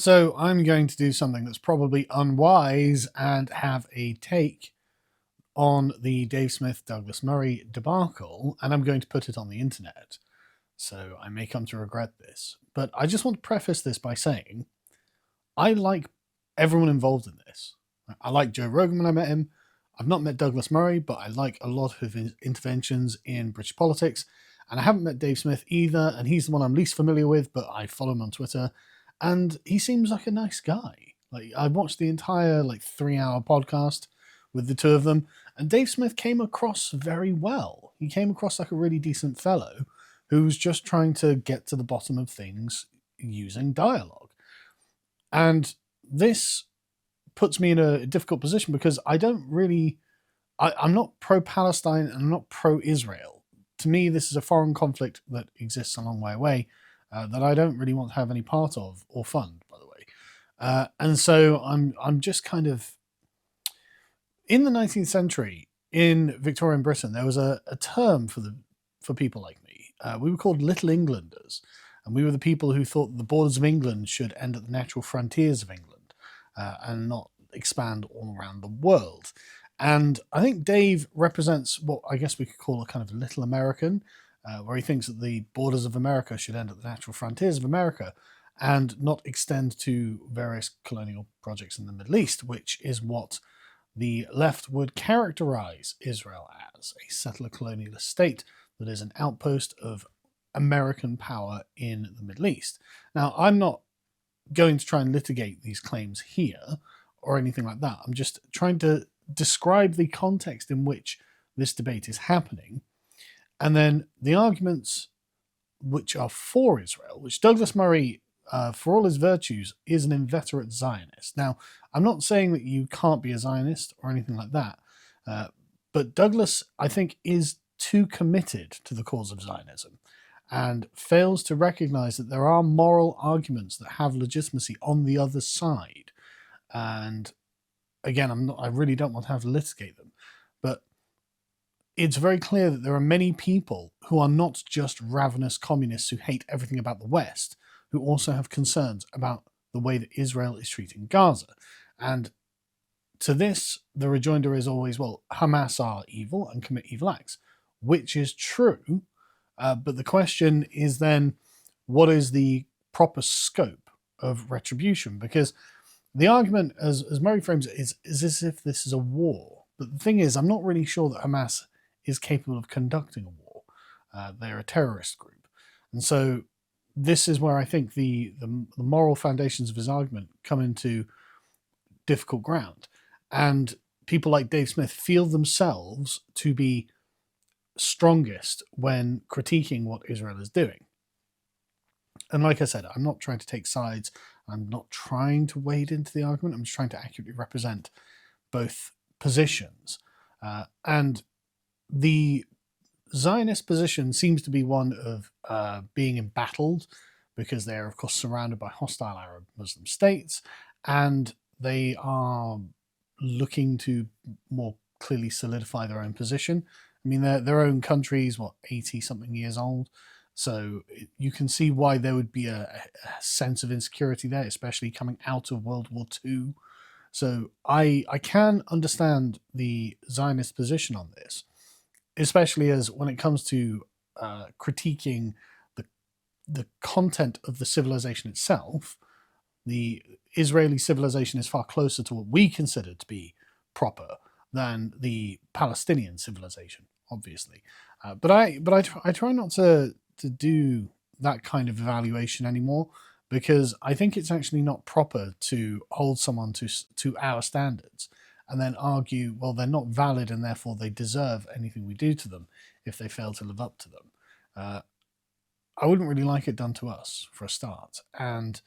So I'm going to do something that's probably unwise and have a take on the Dave Smith Douglas Murray debacle, and I'm going to put it on the internet. So I may come to regret this. But I just want to preface this by saying I like everyone involved in this. I like Joe Rogan when I met him. I've not met Douglas Murray, but I like a lot of his interventions in British politics. And I haven't met Dave Smith either, and he's the one I'm least familiar with, but I follow him on Twitter. And he seems like a nice guy. Like, I watched the entire 3-hour podcast with the two of them, and Dave Smith came across very well. He came across like a really decent fellow who's just trying to get to the bottom of things using dialogue. And this puts me in a difficult position because I'm not pro-Palestine and I'm not pro-Israel. To me, this is a foreign conflict that exists a long way away that I don't really want to have any part of or fund, by the way. And so I'm just kind of... In the 19th century, in Victorian Britain, there was a term for people like me. We were called Little Englanders, and we were the people who thought that the borders of England should end at the natural frontiers of England and not expand all around the world. And I think Dave represents what I guess we could call a kind of little American, where he thinks that the borders of America should end at the natural frontiers of America and not extend to various colonial projects in the Middle East, which is what the left would characterize Israel as: a settler colonialist state that is an outpost of American power in the Middle East. Now, I'm not going to try and litigate these claims here or anything like that. I'm just trying to describe the context in which this debate is happening, and then the arguments which are for Israel, which Douglas Murray, for all his virtues, is an inveterate Zionist. Now, I'm not saying that you can't be a Zionist or anything like that, but Douglas, I think, is too committed to the cause of Zionism and fails to recognize that there are moral arguments that have legitimacy on the other side. And again, I really don't want to have to litigate them, but it's very clear that there are many people who are not just ravenous communists who hate everything about the West, who also have concerns about the way that Israel is treating Gaza. And to this, the rejoinder is always, well, Hamas are evil and commit evil acts, which is true. But the question is then, what is the proper scope of retribution? Because the argument, as Murray frames it, is as if this is a war. But the thing is, I'm not really sure that Hamas is capable of conducting a war. They're a terrorist group. And so this is where I think the moral foundations of his argument come into difficult ground. And people like Dave Smith feel themselves to be strongest when critiquing what Israel is doing. And like I said, I'm not trying to take sides. I'm not trying to wade into the argument. I'm just trying to accurately represent both positions. And the Zionist position seems to be one of being embattled, because they're, of course, surrounded by hostile Arab Muslim states, and they are looking to more clearly solidify their own position. I mean, their own country is, 80-something years old, so you can see why there would be a sense of insecurity there, especially coming out of World War II. So I can understand the Zionist position on this, especially as when it comes to critiquing the content of the civilization itself. The Israeli civilization is far closer to what we consider to be proper than the Palestinian civilization, obviously. But I try not to do that kind of evaluation anymore, because I think it's actually not proper to hold someone to our standards and then argue, well, they're not valid and therefore they deserve anything we do to them if they fail to live up to them. I wouldn't really like it done to us, for a start. And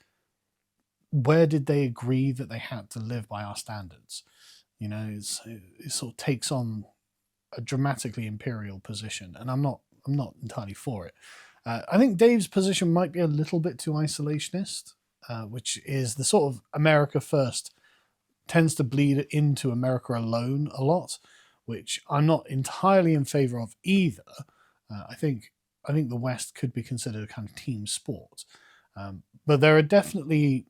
where did they agree that they had to live by our standards? You know, it sort of takes on a dramatically imperial position, and I'm not entirely for it. I think Dave's position might be a little bit too isolationist, which is the sort of America first tends to bleed into America alone a lot, which I'm not entirely in favor of either. I think the West could be considered a kind of team sport, but there are definitely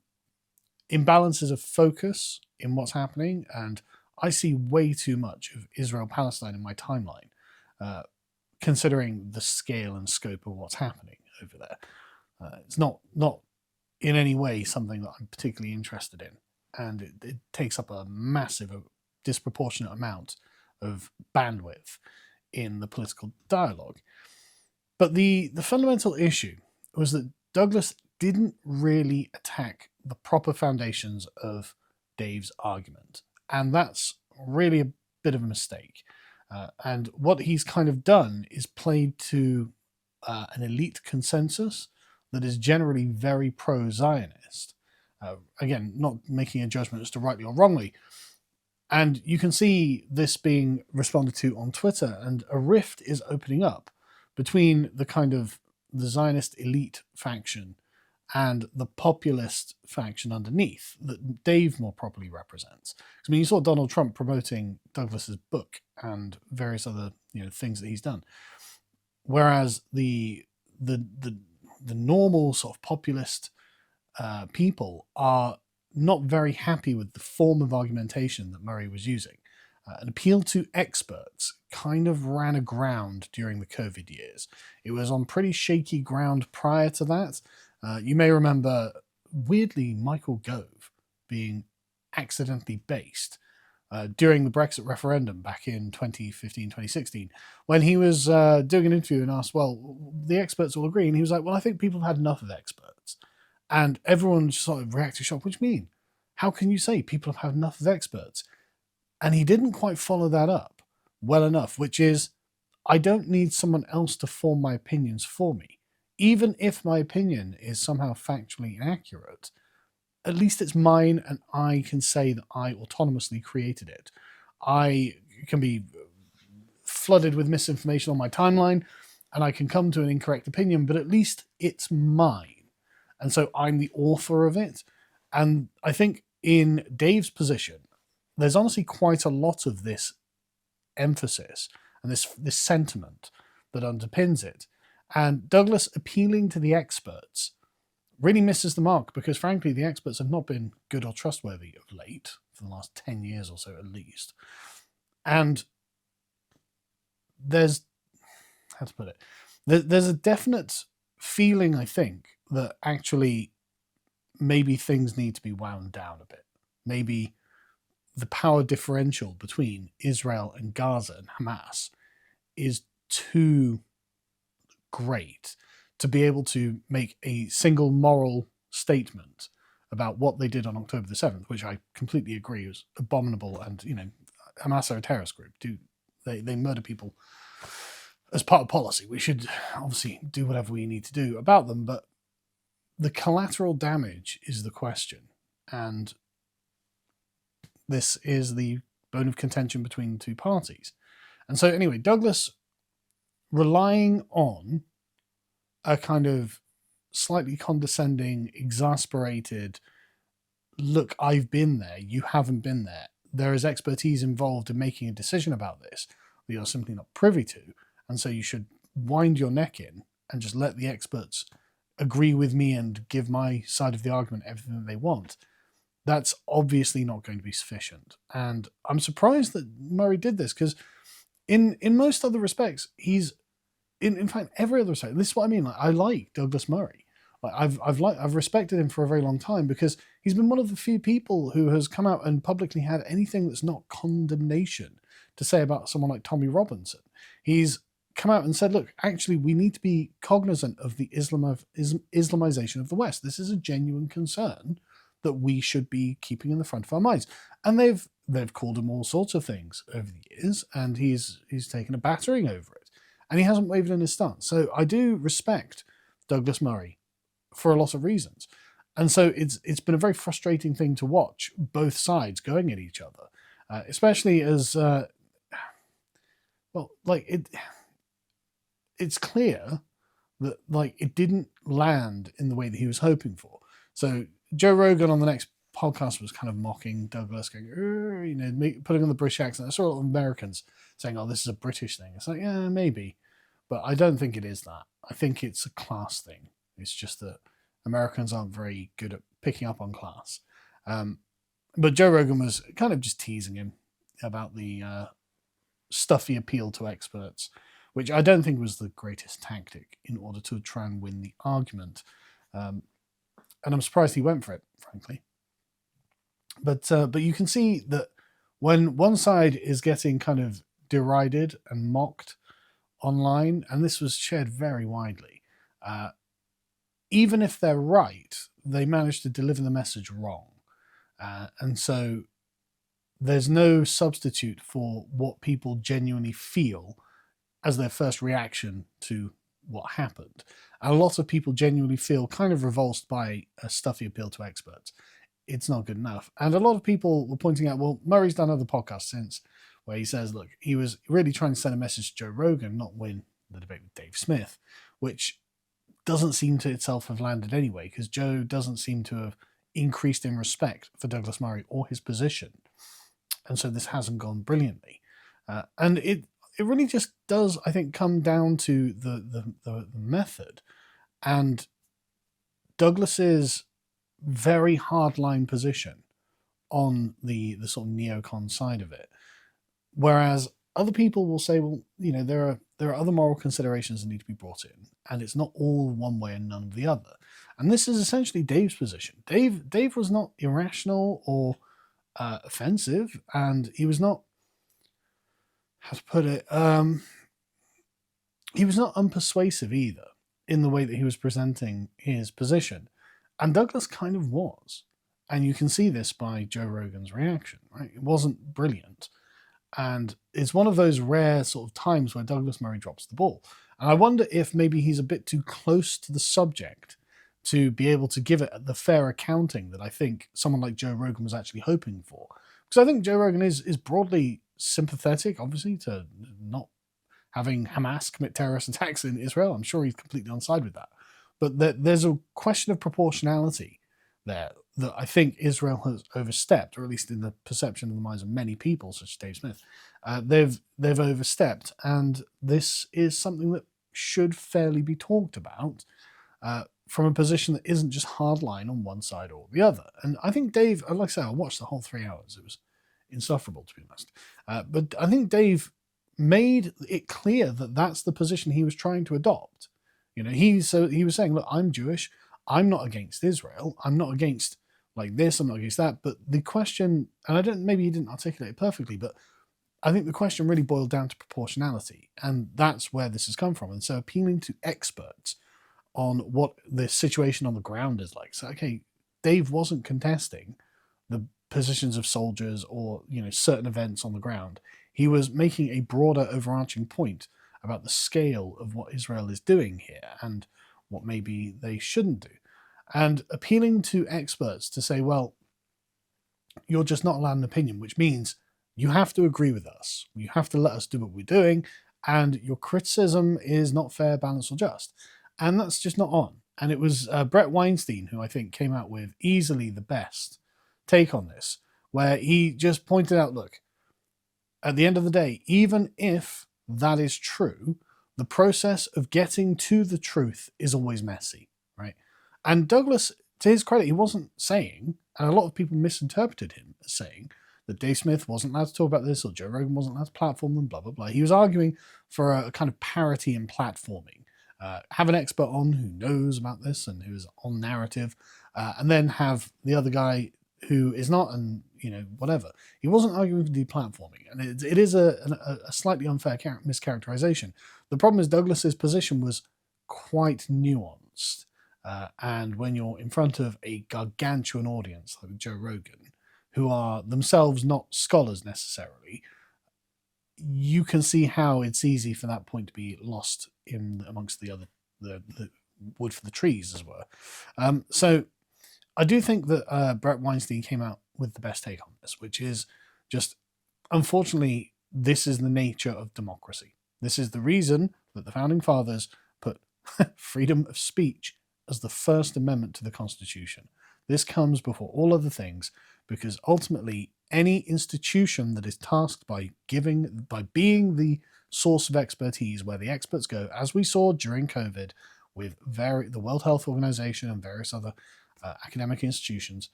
imbalances of focus in what's happening, and I see way too much of Israel-Palestine in my timeline, considering the scale and scope of what's happening over there. It's not in any way something that I'm particularly interested in, and it takes up a massive, disproportionate amount of bandwidth in the political dialogue. But the fundamental issue was that Douglas didn't really attack the proper foundations of Dave's argument, and that's really a bit of a mistake. And what he's kind of done is played to an elite consensus that is generally very pro-Zionist. Again, not making a judgment as to rightly or wrongly. And you can see this being responded to on Twitter, and a rift is opening up between the kind of the Zionist elite faction and the populist faction underneath that Dave more properly represents. I mean, you saw Donald Trump promoting Douglas's book and various other things that he's done, whereas the normal sort of populist people are not very happy with the form of argumentation that Murray was using. An appeal to experts kind of ran aground during the COVID years. It was on pretty shaky ground prior to that. You may remember, weirdly, Michael Gove being accidentally based during the Brexit referendum back in 2015, 2016, when he was doing an interview and asked, well, the experts all agree. And he was like, well, I think people have had enough of experts. And everyone just sort of reacted shocked. What do you mean? How can you say people have had enough of experts? And he didn't quite follow that up well enough, which is, I don't need someone else to form my opinions for me. Even if my opinion is somehow factually inaccurate, at least it's mine and I can say that I autonomously created it. I can be flooded with misinformation on my timeline and I can come to an incorrect opinion, but at least it's mine. And so I'm the author of it. And I think in Dave's position, there's honestly quite a lot of this emphasis and this sentiment that underpins it. And Douglas appealing to the experts really misses the mark, because frankly, the experts have not been good or trustworthy of late, for the last 10 years or so at least. And there's, how to put it, there's a definite feeling, I think, that actually maybe things need to be wound down a bit. Maybe the power differential between Israel and Gaza and Hamas is too great to be able to make a single moral statement about what they did on October the 7th, which I completely agree was abominable. And, Hamas are a terrorist group. They murder people as part of policy. We should obviously do whatever we need to do about them, but the collateral damage is the question. And this is the bone of contention between the two parties. And so anyway, Douglas, relying on a kind of slightly condescending, exasperated, look, I've been there, you haven't been there. There is expertise involved in making a decision about this that you're simply not privy to. And so you should wind your neck in and just let the experts agree with me and give my side of the argument everything that they want. That's obviously not going to be sufficient. And I'm surprised that Murray did this, because in most other respects, he's in fact every other respect. This is what I mean. Like, I like Douglas Murray. Like, I've respected him for a very long time, because he's been one of the few people who has come out and publicly had anything that's not condemnation to say about someone like Tommy Robinson. He's come out and said, look, actually, we need to be cognizant of the Islamization of the West. This is a genuine concern that we should be keeping in the front of our minds. And they've called him all sorts of things over the years, and he's taken a battering over it, and he hasn't wavered in his stance. So I do respect Douglas Murray for a lot of reasons. And so it's been a very frustrating thing to watch both sides going at each other, especially as it's clear that it didn't land in the way that he was hoping for. So Joe Rogan on the next podcast was kind of mocking Douglas, going, putting on the British accent. I saw a lot of Americans saying, oh, this is a British thing. It's like, yeah, maybe. But I don't think it is that. I think it's a class thing. It's just that Americans aren't very good at picking up on class. But Joe Rogan was kind of just teasing him about the stuffy appeal to experts, which I don't think was the greatest tactic in order to try and win the argument. And I'm surprised he went for it, frankly. But you can see that when one side is getting kind of derided and mocked online, and this was shared very widely, even if they're right, they manage to deliver the message wrong. And so there's no substitute for what people genuinely feel as their first reaction to what happened. And a lot of people genuinely feel kind of revulsed by a stuffy appeal to experts. It's not good enough. And a lot of people were pointing out, well, Murray's done other podcasts since where he says, look, he was really trying to send a message to Joe Rogan, not win the debate with Dave Smith, which doesn't seem to itself have landed anyway, because Joe doesn't seem to have increased in respect for Douglas Murray or his position. And so this hasn't gone brilliantly. And it really just does, I think, come down to the method and Douglas's very hardline position on the sort of neocon side of it. Whereas other people will say, well, there are other moral considerations that need to be brought in, and it's not all one way and none of the other. And this is essentially Dave's position. Dave was not irrational or offensive, and he was not, how to put it, he was not unpersuasive either in the way that he was presenting his position. And Douglas kind of was. And you can see this by Joe Rogan's reaction, right? It wasn't brilliant. And it's one of those rare sort of times where Douglas Murray drops the ball. And I wonder if maybe he's a bit too close to the subject to be able to give it the fair accounting that I think someone like Joe Rogan was actually hoping for. Because I think Joe Rogan is broadly sympathetic, obviously, to not having Hamas commit terrorist attacks in Israel. I'm sure he's completely on side with that. But there's a question of proportionality there that I think Israel has overstepped, or at least in the perception of the minds of many people, such as Dave Smith. They've overstepped, and this is something that should fairly be talked about from a position that isn't just hardline on one side or the other. And I think Dave, like I say, I watched the whole 3 hours. It was insufferable, to be honest. But I think Dave made it clear that that's the position he was trying to adopt. He was saying, look, I'm Jewish. I'm not against Israel. I'm not against like this. I'm not against that. But the question, and maybe he didn't articulate it perfectly, but I think the question really boiled down to proportionality. And that's where this has come from. And so appealing to experts on what the situation on the ground is like. So, okay, Dave wasn't contesting the positions of soldiers or, certain events on the ground. He was making a broader overarching point about the scale of what Israel is doing here and what maybe they shouldn't do. And appealing to experts to say, well, you're just not allowed an opinion, which means you have to agree with us. You have to let us do what we're doing, and your criticism is not fair, balanced, or just. And that's just not on. And it was Brett Weinstein who I think came out with easily the best take on this, where he just pointed out, look, at the end of the day, even if that is true, the process of getting to the truth is always messy, right? And Douglas, to his credit, he wasn't saying, and a lot of people misinterpreted him as saying, that Dave Smith wasn't allowed to talk about this or Joe Rogan wasn't allowed to platform them, blah, blah, blah. He was arguing for a kind of parity in platforming. Have an expert on who knows about this and who's on narrative, and then have the other guy who is not, and whatever. He wasn't arguing for deplatforming, and it is a slightly unfair mischaracterization. The problem is Douglas's position was quite nuanced, and when you're in front of a gargantuan audience like Joe Rogan, who are themselves not scholars necessarily, you can see how it's easy for that point to be lost in amongst the wood for the trees, as it were. So I do think that Brett Weinstein came out with the best take on this, which is just, unfortunately, this is the nature of democracy. This is the reason that the Founding Fathers put freedom of speech as the First Amendment to the Constitution. This comes before all other things, because ultimately any institution that is tasked by being the source of expertise, where the experts go, as we saw during COVID with the World Health Organization and various other academic institutions,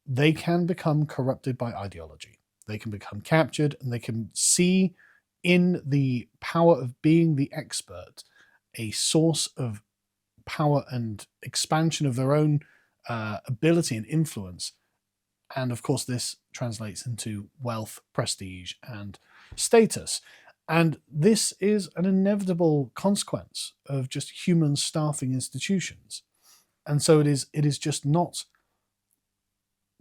they can become corrupted by ideology. They can become captured, and they can see in the power of being the expert a source of power and expansion of their own ability and influence. And of course, this translates into wealth, prestige, and status. And this is an inevitable consequence of just humans staffing institutions. And so it is just not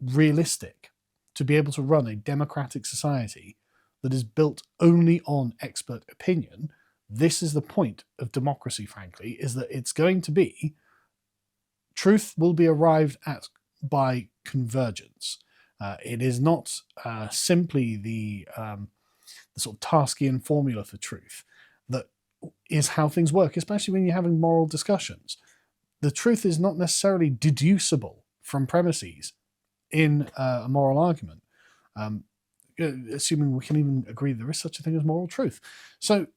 realistic to be able to run a democratic society that is built only on expert opinion. This is the point of democracy, frankly, is that it's going to be truth will be arrived at by convergence. It is not simply the sort of Tarskian formula for truth that is how things work, especially when you're having moral discussions. The truth is not necessarily deducible from premises in a moral argument, assuming we can even agree there is such a thing as moral truth. So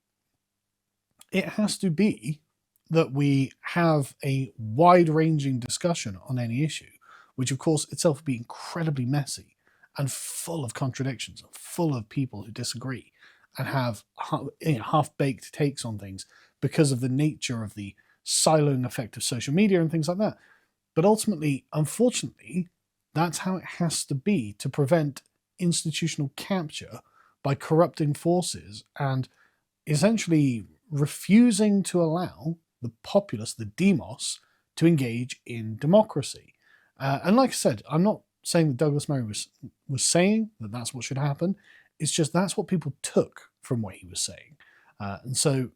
it has to be that we have a wide-ranging discussion on any issue, which of course itself would be incredibly messy and full of contradictions, and full of people who disagree and have half-baked takes on things because of the nature of the siloing effect of social media and things like that. But ultimately, unfortunately, that's how it has to be to prevent institutional capture by corrupting forces and essentially refusing to allow the populace, the demos, to engage in democracy. And like I said, I'm not saying that Douglas Murray was saying that that's what should happen. It's just that's what people took from what he was saying. And so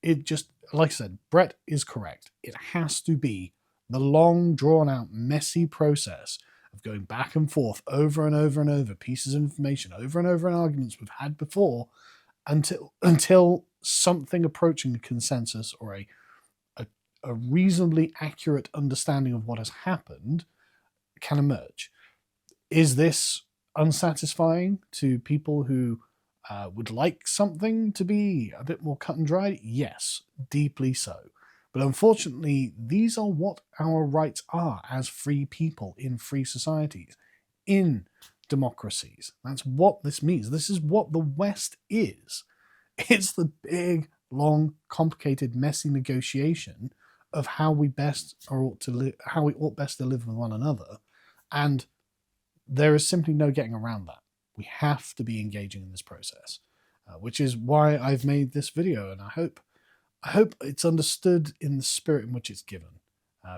it just, like I said, Brett is correct. It has to be the long, drawn-out, messy process of going back and forth over and over and over, pieces of information, over and over in arguments we've had before, until something approaching a consensus or a reasonably accurate understanding of what has happened can emerge. Is this unsatisfying to people who would like something to be a bit more cut and dried? Yes, deeply so. But unfortunately, these are what our rights are as free people in free societies, in democracies. That's what this means. This is what the West is. It's the big, long, complicated, messy negotiation of how we best ought to live, how we ought best to live with one another, and there is simply no getting around that. We have to be engaging in this process, which is why I've made this video, and I hope it's understood in the spirit in which it's given.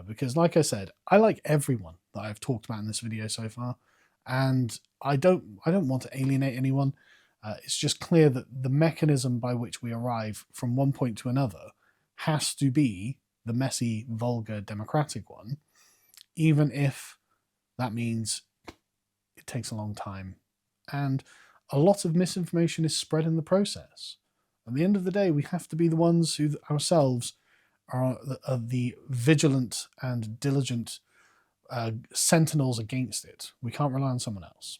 Because, like I said, I like everyone that I've talked about in this video so far, and I don't want to alienate anyone. It's just clear that the mechanism by which we arrive from one point to another has to be the messy, vulgar, democratic one, even if that means it takes a long time and a lot of misinformation is spread in the process. At the end of the day, we have to be the ones who ourselves are the vigilant and diligent sentinels against it. We can't rely on someone else.